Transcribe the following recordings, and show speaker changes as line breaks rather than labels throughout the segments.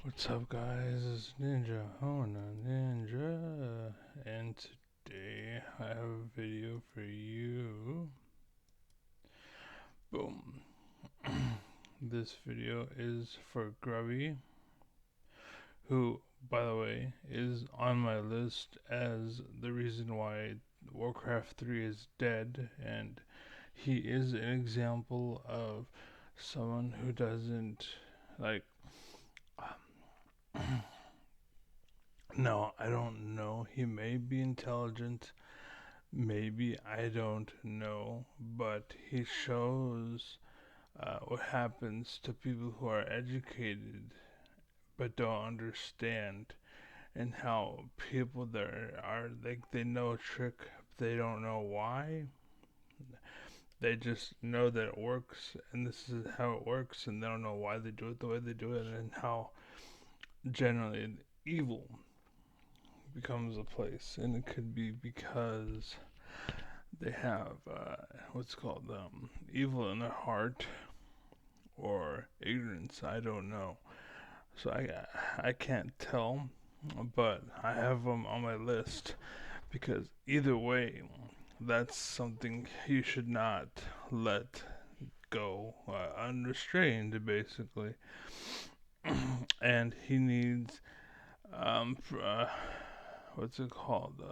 What's up, guys? It's Ninja Hona Ninja, and today I have a video for you. Boom. This video is for Grubby, who, by the way, is on my list as the reason why Warcraft 3 is dead, and he is an example of someone who doesn't like. No, I don't know. He may be intelligent, maybe, I don't know, but he shows what happens to people who are educated but don't understand, and how people that are like they know a trick, they don't know why. They just know that it works, and this is how it works, and they don't know why they do it the way they do it, and how generally evil becomes a place. And it could be because they have what's called evil in their heart or ignorance. I don't know. So I can't tell, but I have them on my list because either way, that's something you should not let go unrestrained, basically. And he needs what's it called?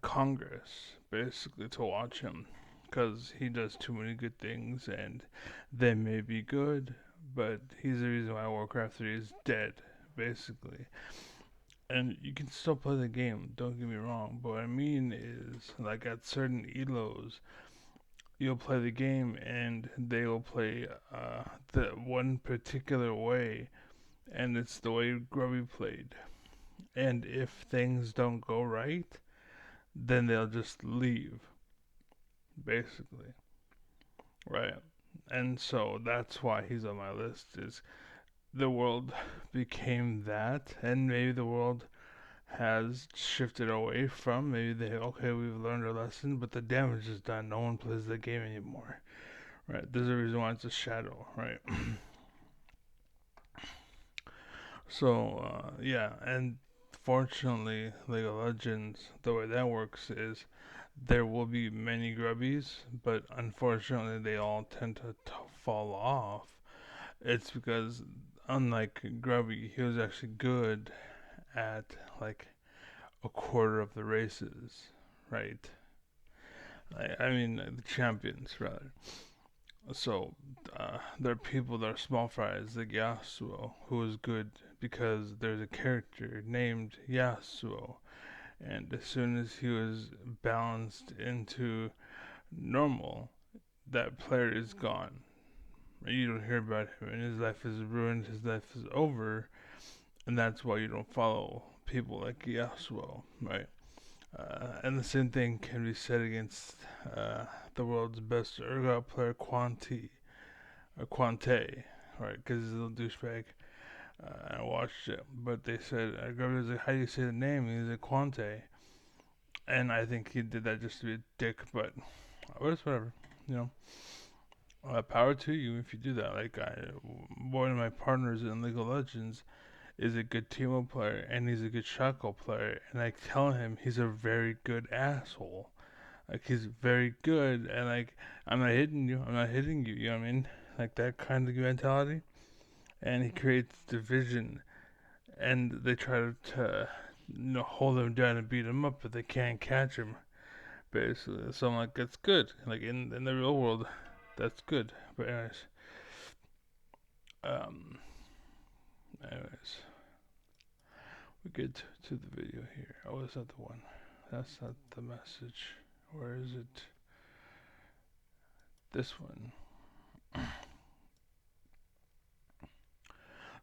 Congress, basically, to watch him because he does too many good things, and they may be good, but he's the reason why Warcraft 3 is dead, basically. And you can still play the game, don't get me wrong, but what I mean is, like at certain ELOs, you'll play the game and they will play the one particular way, and it's the way Grubby played. And if things don't go right, then they'll just leave, basically. Right. And so that's why he's on my list is the world became that, and maybe the world has shifted away from, maybe they, okay, we've learned our lesson, but the damage is done. No one plays the game anymore. Right. There's a reason why it's a shadow, right? So, yeah, and fortunately, League of Legends, the way that works is there will be many grubbies, but unfortunately, they all tend to fall off. It's because, unlike Grubby, he was actually good at like a quarter of the races, right? I mean, the champions, rather. So, there are people that are small fries, like Yasuo, who is good because there's a character named Yasuo. And as soon as he was balanced into normal, that player is gone. You don't hear about him, and his life is ruined, his life is over, and that's why you don't follow people like Yasuo, right? And the same thing can be said against the world's best Urgot player, Quanti, or Quante, right? Because he's a little douchebag. I watched it, but they said, I was like, how do you say the name? He's like, Quante. And I think he did that just to be a dick, but it's whatever, you know. Power to you if you do that. One of my partners in League of Legends is a good Teemo player and he's a good Shaco player, and I tell him he's a very good asshole. Like he's very good, and like I'm not hitting you, I'm not hitting you. You know what I mean? Like that kind of mentality. And he creates division, and they try to hold him down and beat him up, but they can't catch him. Basically, so I'm like, that's good. Like in the real world, that's good. But um, anyways, we get to the video here. Oh, is that the one? That's not the message. Where is it? This one.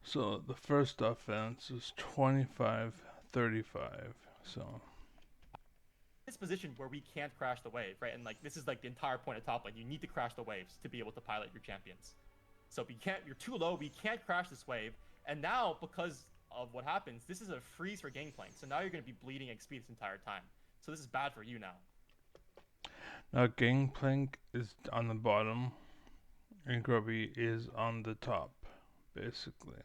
So the first offense is 25-35. So
This position where we can't crash the wave, right? And like this is like the entire point of top lane. You need to crash the waves to be able to pilot your champions. So we can't. You're too low. We can't crash this wave. And now because of what happens, this is a freeze for Gangplank. So now you're going to be bleeding XP this entire time. So this is bad for you now.
now Gangplank is on the bottom and Grubby is on the top. basically.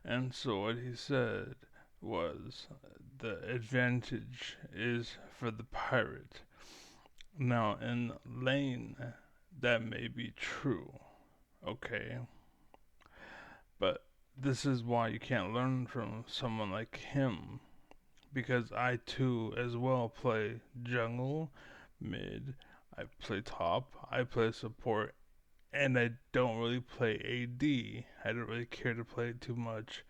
And so what he said was the advantage is for the pirate. Now, in lane, that may be true, okay? But this is why you can't learn from someone like him. Because I too, as well, play jungle, mid, I play top, I play support, and I don't really play AD. I don't really care to play it too much.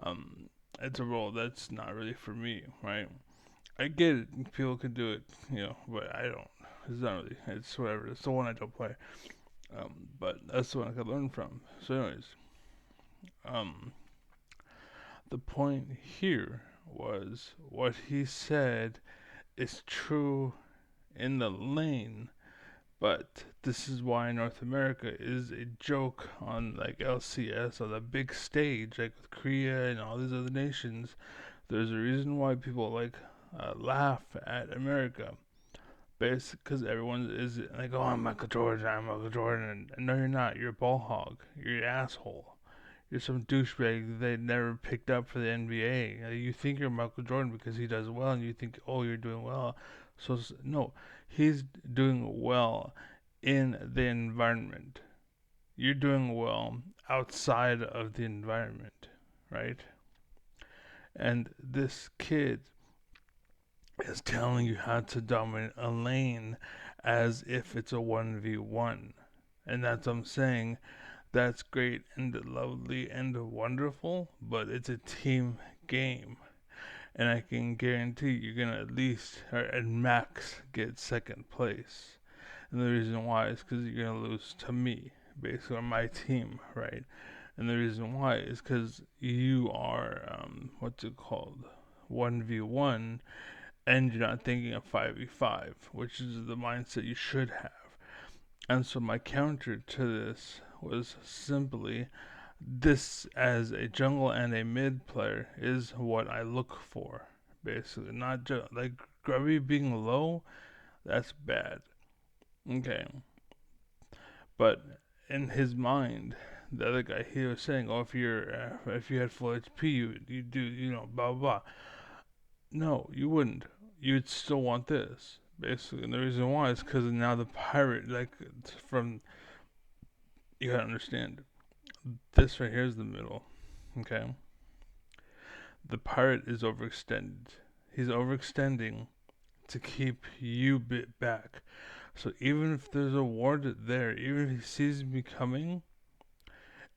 Um, it's a role that's not really for me, right? I get it, people can do it, but I don't. It's not really. It's whatever. It's the one I don't play. But that's the one I could learn from. So, anyways, um, the point here was what he said is true in the lane, but this is why North America is a joke on like LCS on the big stage, like with Korea and all these other nations. There's a reason why people like laugh at America. Basically, because everyone is like, "Oh, I'm Michael Jordan, I'm Michael Jordan," and no, you're not. You're a ball hog. You're an asshole. You're some douchebag they never picked up for the NBA. You think you're Michael Jordan because he does well, and you think, oh, you're doing well. So no, he's doing well in the environment. You're doing well outside of the environment, right? And this kid is telling you how to dominate a lane as if it's a 1v1. And that's what I'm saying. That's great and lovely and wonderful, but it's a team game. And I can guarantee you're going to at least, or at max, get second place. And the reason why is because you're going to lose to me, basically, on my team, right? And the reason why is because you are, what's it called? 1v1, and you're not thinking of 5v5, which is the mindset you should have. And so my counter to this was simply this as a jungle and a mid player is what I look for, basically. Not just like Grubby being low, that's bad. Okay. But in his mind, the other guy he was saying, "Oh, if you had full HP, you do blah blah blah." No, you wouldn't. You'd still want this, basically. And the reason why is because now the pirate, like from you gotta understand, this right here is the middle. Okay, the pirate is overextended. He's overextending to keep you bit back. So even if there's a ward there, even if he sees me coming,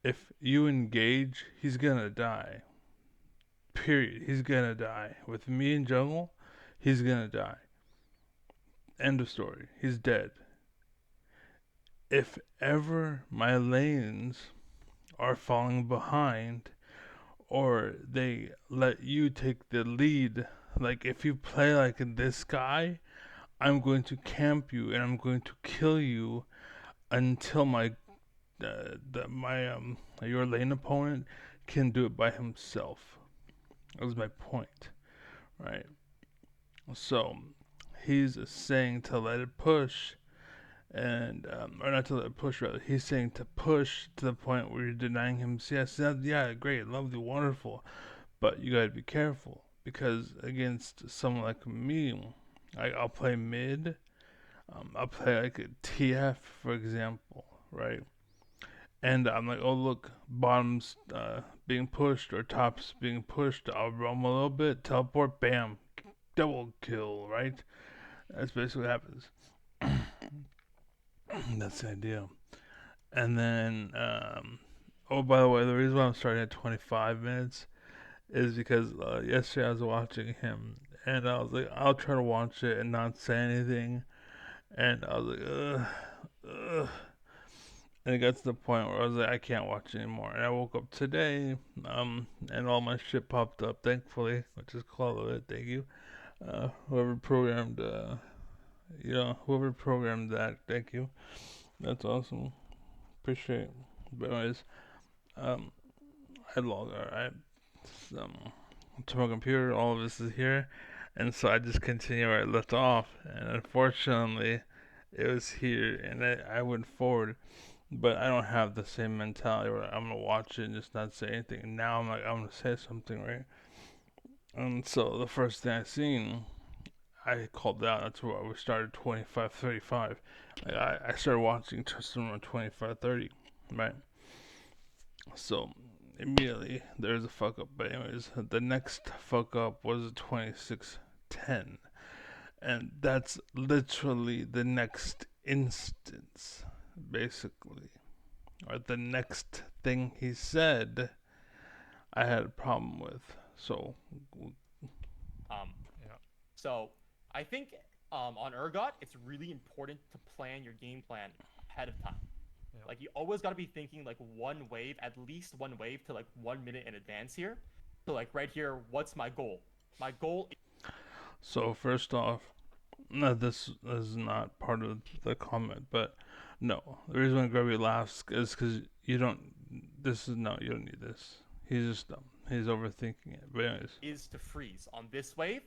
if you engage, he's gonna die. Period. He's gonna die. With me in jungle, he's gonna die. End of story. He's dead. If ever my lanes are falling behind or they let you take the lead, like if you play like this guy, I'm going to camp you and I'm going to kill you until your lane opponent can do it by himself. That was my point, right? So he's saying to let it push, and or not to let it push rather. He's saying to push to the point where you're denying him. Yes, yeah, great, lovely, wonderful, but you gotta be careful because against someone like me, I'll play mid. I'll play like a TF for example, right? And I'm like, oh look, bottom's being pushed or top's being pushed. I'll roam a little bit, teleport, bam, double kill, right? That's basically what happens. That's the idea. And then, oh, by the way, the reason why I'm starting at 25 minutes is because yesterday I was watching him, and I was like, I'll try to watch it and not say anything. And I was like, ugh, ugh. And it got to the point where I was like, I can't watch anymore. And I woke up today, and all my shit popped up, thankfully, which is cool of it. Thank you. Whoever programmed, whoever programmed that, thank you. That's awesome. Appreciate it. But anyways, um, I log alright. Um, to my computer, all of this is here, and so I just continue where I left off. And unfortunately, it was here, and I went forward. But I don't have the same mentality where I'm gonna watch it and just not say anything. And now I'm like, I'm gonna say something, right? And so the first thing I seen, I called out. That's where we started 25-35. Like I started watching Tristan 25-30, right? So immediately there's a fuck up. But anyways, the next fuck up was 26-10, and that's literally the next instance, basically, or the next thing he said. I had a problem with. So
Um,
Yeah.
so I think on Urgot, it's really important to plan your game plan ahead of time.
Yeah.
Like you always got to be thinking like one wave, at least one wave to like 1 minute in advance here. So like right here, what's my goal? My goal
so first off, no, this is not part of the comment, but no. The reason why Grubby laughs is because you don't. This is no, you don't need this. He's just dumb. He's overthinking it. But anyways,
is to freeze on this wave,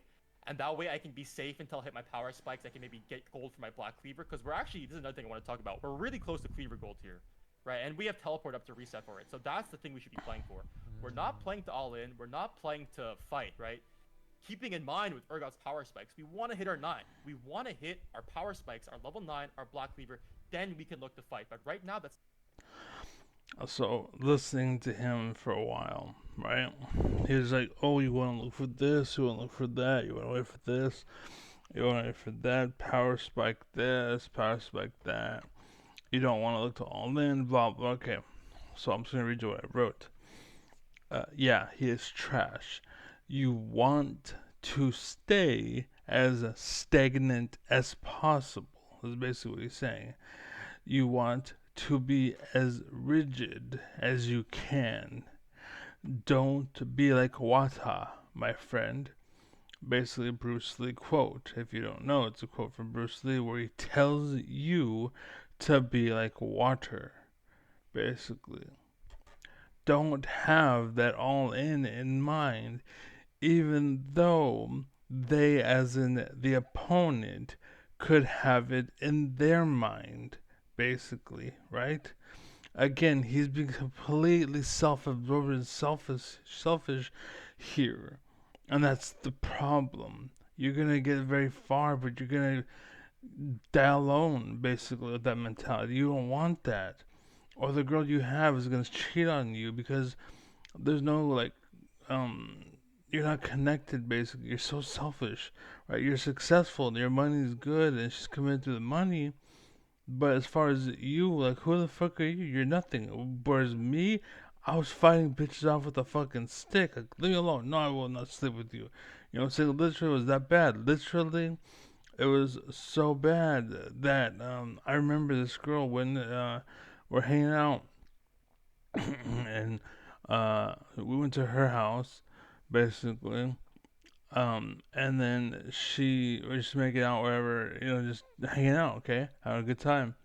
and that way I can be safe until I hit my power spikes. I can maybe get gold for my Black Cleaver, because we're actually, this is another thing I want to talk about. We're really close to Cleaver Gold here, right? And we have teleport up to reset for it. So that's the thing we should be playing for. We're not playing to all in. We're not playing to fight, right? Keeping in mind with Urgot's power spikes, we want to hit our 9. We want to hit our power spikes, our level 9, our Black Cleaver. Then we can look to fight. But right now, that's
so listening to him for a while, right? He was like, "Oh, you want to look for this? You want to look for that? You want to wait for this? You want to wait for that? Power spike this, power spike that. You don't want to look to all in, blah blah." Okay, so I'm just gonna read you what I wrote. Yeah, he is trash. You want to stay as stagnant as possible. That's basically what he's saying. You want to be as rigid as you can. Don't be like Wata, my friend. Basically, Bruce Lee quote. If you don't know, it's a quote from Bruce Lee where he tells you to be like water. Basically, don't have that all in mind, even though they, as in the opponent, could have it in their mind, basically, right? Again, he's being completely self-absorbed and selfish here, and that's the problem. You're gonna get very far, but you're gonna die alone, basically, with that mentality. You don't want that, or the girl you have is gonna cheat on you because there's no like um you're not connected, basically. You're so selfish, right? You're successful and your money is good and she's committed to the money, but as far as you, like, who the fuck are you? You're nothing. Whereas me, I was fighting bitches off with a fucking stick. Like, leave me alone. No, I will not sleep with you. You know what I'm saying? Literally, it was that bad. Literally, it was so bad that I remember this girl when we're hanging out and we went to her house, basically. And then she was just making out wherever, just hanging out, okay, having a good time.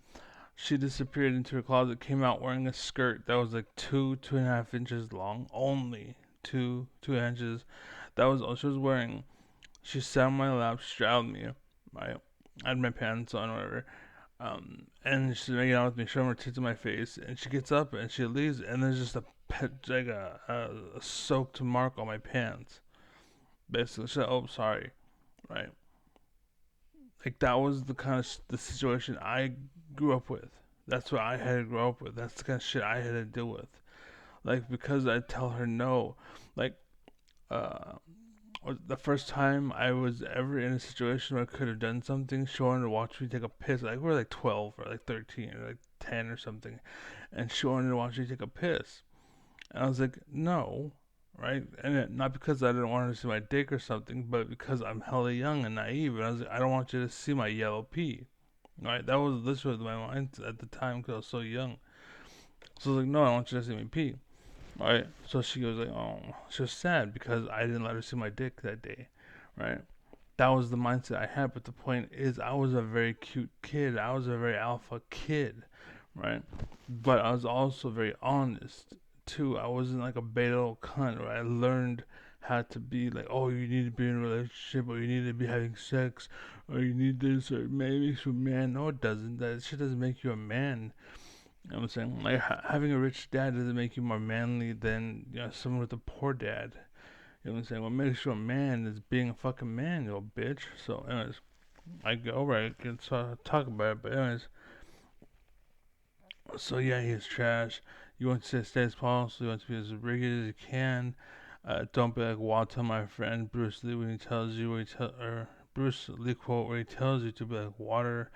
She disappeared into her closet, came out wearing a skirt that was like 2.5 inches long, only 2 inches. That was all she was wearing. She sat on my lap, straddled me. I had my pants on, whatever. And she's making out with me, showing her tits in my face. And she gets up and she leaves, and there's just a like a soaked mark on my pants. Basically, she said, "Oh, sorry," right? Like that was the kind of the situation I grew up with. That's what I had to grow up with. That's the kind of shit I had to deal with. Like because I tell her no. Like uh, the first time I was ever in a situation where I could have done something, she wanted to watch me take a piss. Like we were like 12 or like 13 or like 10 or something, and she wanted to watch me take a piss. And I was like, no, right? And not because I didn't want her to see my dick or something, but because I'm hella young and naive. And I was like, I don't want you to see my yellow pee. Right? That was literally my mind at the time because I was so young. So I was like, no, I want you to see me pee. Right? So she was like, oh, she was sad because I didn't let her see my dick that day. Right? That was the mindset I had. But the point is, I was a very cute kid. I was a very alpha kid. Right? But I was also very honest too. I wasn't like a beta little cunt. Right? I learned how to be like, oh, you need to be in a relationship, or you need to be having sex, or you need this, or maybe it makes you a man. No, it doesn't. That shit doesn't make you a man. You know what I'm saying? Like having a rich dad doesn't make you more manly than someone with a poor dad. You know what I'm saying? What makes you a man is being a fucking man, you little bitch. So, anyways, I go right, can talk about it. But anyways, so yeah, he's trash. You want to stay as possible. You want to be as rigid as you can. Don't be like Wata, my friend Bruce Lee, when he tells you, or Bruce Lee quote where he tells you to be like water.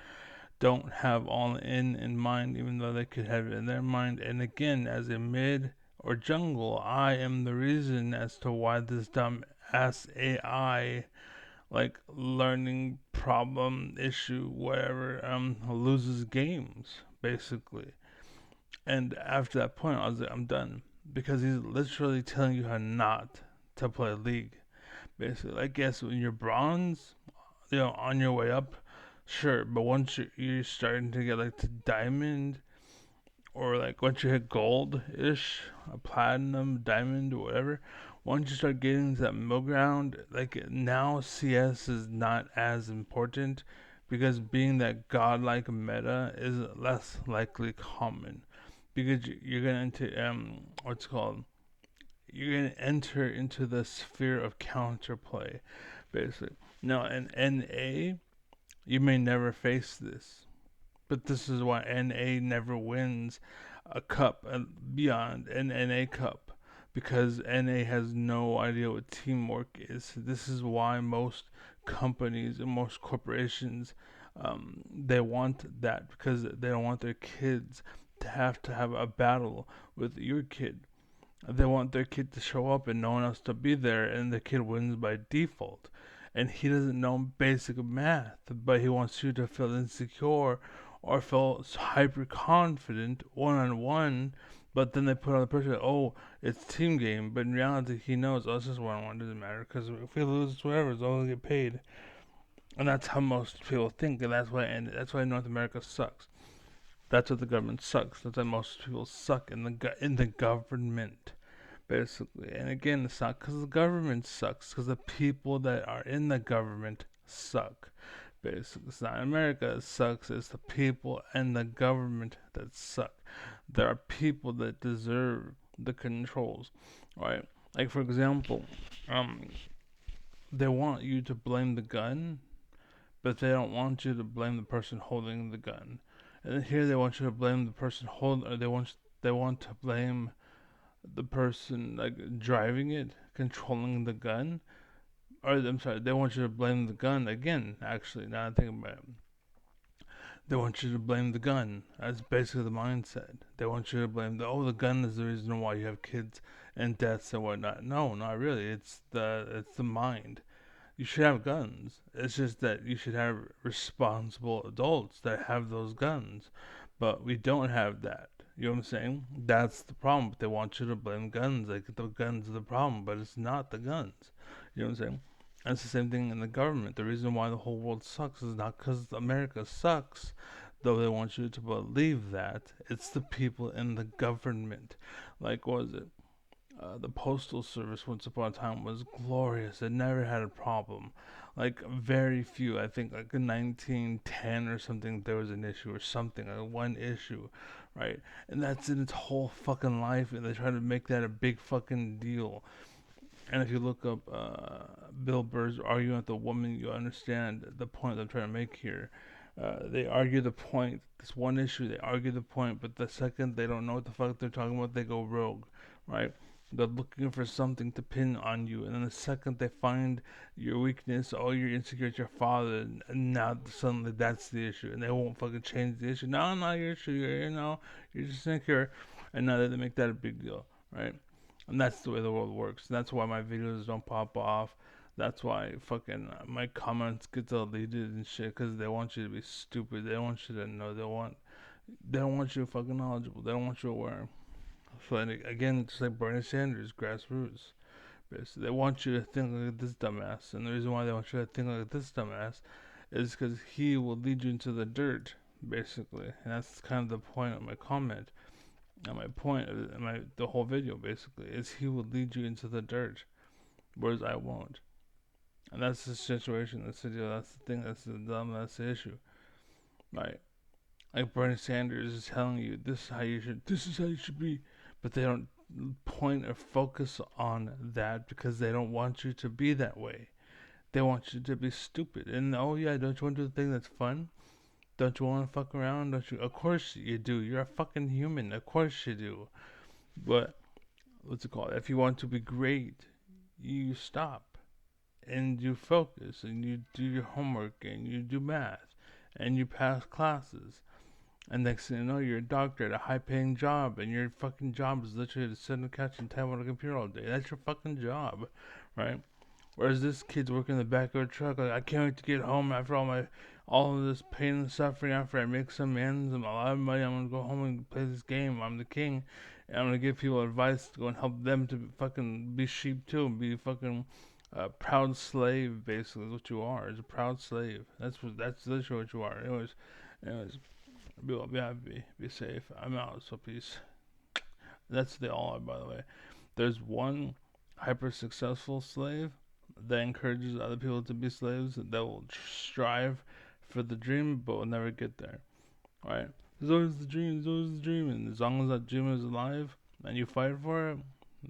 Don't have all in mind, even though they could have it in their mind. And again, as a mid or jungle, I am the reason as to why this dumb ass AI, like learning problem issue, whatever, loses games basically. And after that point, I was like, I'm done because he's literally telling you how not to play League. Basically, I guess when you're bronze, on your way up, sure. But once you're starting to get like to diamond, or like once you hit gold ish, a platinum, diamond, or whatever, once you start getting to that middle ground, like now CS is not as important because being that godlike meta is less likely common because you're gonna enter what's it called, you're gonna enter into the sphere of counterplay basically. Now in NA you may never face this, but this is why NA never wins a cup beyond an NA Cup because NA has no idea what teamwork is. This is why most companies and most corporations they want that because they don't want their kids to have a battle with your kid. They want their kid to show up and no one else to be there, and the kid wins by default. And he doesn't know basic math, but he wants you to feel insecure or feel hyper confident one on one. But then they put on the pressure, oh, it's team game. But in reality, he knows, oh, it's just one on one, doesn't matter. Because if we lose, it's whatever, it's all get paid. And that's how most people think, and that's why North America sucks. That's what the government sucks. That's why most people suck in the government basically. And again, it's not because the government sucks, because the people that are in the government suck. Basically, it's not America that sucks, it's the people and the government that suck. There are people that deserve the controls, right? Like, for example, um, they want you to blame the gun, but they don't want you to blame the person holding the gun. And here they want you to blame the person holding, or they want to blame the person like driving it, controlling the gun. Or I'm sorry, they want you to blame the gun again. Actually, now I think about it, they want you to blame the gun. That's basically the mindset. They want you to blame the gun is the reason why you have kids and deaths and whatnot. No, not really. It's the mind. You should have guns. It's just that you should have responsible adults that have those guns. But we don't have that. You know what I'm saying? That's the problem. They want you to blame guns. Like the guns are the problem, but it's not the guns. You know what I'm saying? And it's the same thing in the government. The reason why the whole world sucks is not because America sucks, though they want you to believe that. It's the people in the government. Like, what was it? The postal service once upon a time was glorious. It never had a problem. Like very few, I think like in 1910 or something, there was an issue or something, like one issue, right? And that's in its whole fucking life, and they try to make that a big fucking deal. And if you look up Bill Burr's arguing with the woman, you understand the point I'm trying to make here. They argue the point. This one issue, they argue the point, but the second they don't know what the fuck they're talking about, they go rogue, right? They're looking for something to pin on you, and then the second they find your weakness, oh, you're insecure at your father, and now suddenly that's the issue, and they won't fucking change the issue. No, not your issue. You're just insecure, and now they make that a big deal, right? And that's the way the world works. That's why my videos don't pop off. That's why fucking my comments get deleted and shit because they want you to be stupid. They don't want you to know. They don't want you fucking knowledgeable. They don't want you aware. So again, just like Bernie Sanders, grassroots. Basically, they want you to think like this dumbass, and the reason why they want you to think like this dumbass is because he will lead you into the dirt, basically. And that's kind of the point of my comment. And my point of the whole video basically is he will lead you into the dirt, whereas I won't. And that's the situation. That's the deal. That's the thing. That's the issue. Right. Like Bernie Sanders is telling you this is how you should be, but they don't point or focus on that because they don't want you to be that way. They want you to be stupid. And oh yeah, don't you want to do the thing that's fun? Don't you want to fuck around? Don't you? Of course you do. You're a fucking human. Of course you do. But what's it called? If you want to be great, you stop and you focus and you do your homework and you do math and you pass classes. And next thing you know, you're a doctor at a high paying job, and your fucking job is literally to sit on the couch and type on a computer all day. That's your fucking job, right? Whereas this kid's working in the back of a truck, like, I can't wait to get home after all of this pain and suffering, after I make some ends and a lot of money. I'm gonna go home and play this game. I'm the king, and I'm gonna give people advice to go and help them to fucking be sheep too, and be fucking proud slave. Basically, is what you are. Is a proud slave. That's literally what you are. Anyways, be well, be happy, be safe. I'm out. So peace. That's the all, by the way. There's one hyper successful slave that encourages other people to be slaves, that will strive for the dream but will never get there. Right? There's always the dream, there's always the dream, and as long as that dream is alive and you fight for it,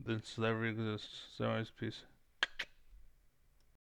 then slavery exists. So, anyways, peace.